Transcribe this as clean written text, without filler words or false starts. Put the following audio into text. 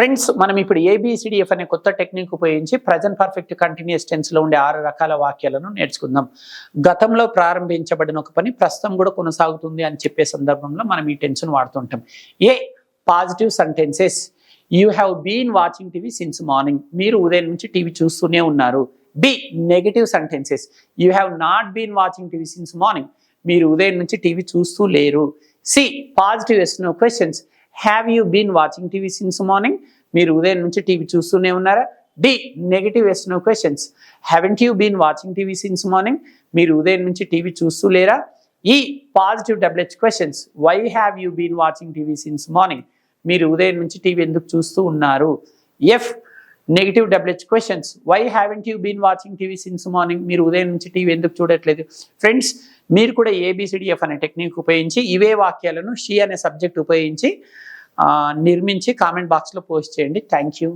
Friends, మనం ఇప్పుడు ABCDF అనే కొత్త టెక్నిక్ ఉపయోగించి ప్రజెంట్ పర్ఫెక్ట్ కంటిన్యూస్ టెన్స్ లో ఉండే 6 రకాల వాక్యాలను నేర్చుకుందాం. గతంలో ప్రారంభించబడిన ఒక పని ప్రస్తుతం కూడా కొనసాగుతుంది అని చెప్పే సందర్భంలో మనం ఈ టెన్స్ ను వాడుతుంటాం. A positive sentences. You have been watching TV since morning. మీరు ఉదయం నుంచి టీవీ చూస్తూనే ఉన్నారు. B negative sentences. You have not been watching TV since morning. మీరు ఉదయం నుంచి టీవీ చూస్తూ లేరు. C positive yes no questions. Have you been watching TV since morning. మీరు ఉదయం నుంచి టీవీ చూస్తూనే ఉన్నారా. D negative yes no questions. Haven't you been watching TV since morning. మీరు ఉదయం నుంచి టీవీ చూస్తూ లేరా. ఈ positive WH questions. Why have you been watching TV since morning. మీరు ఉదయం నుంచి టీవీ ఎందుకు చూస్తూ ఉన్నారు. F negative WH questions. Why haven't you been watching TV since morning. మీరు ఉదయం నుంచి టీవీ ఎందుకు చూడట్లేదు. ఫ్రెండ్స్, మీరు కూడా ఏబిసిడిఎఫ్ అనే టెక్నిక్ ఉపయోగించి ఇవే వాక్యాలను షీ అనే సబ్జెక్ట్ ఉపయోగించి నిర్మించి కామెంట్ బాక్స్లో పోస్ట్ చేయండి. Thank you.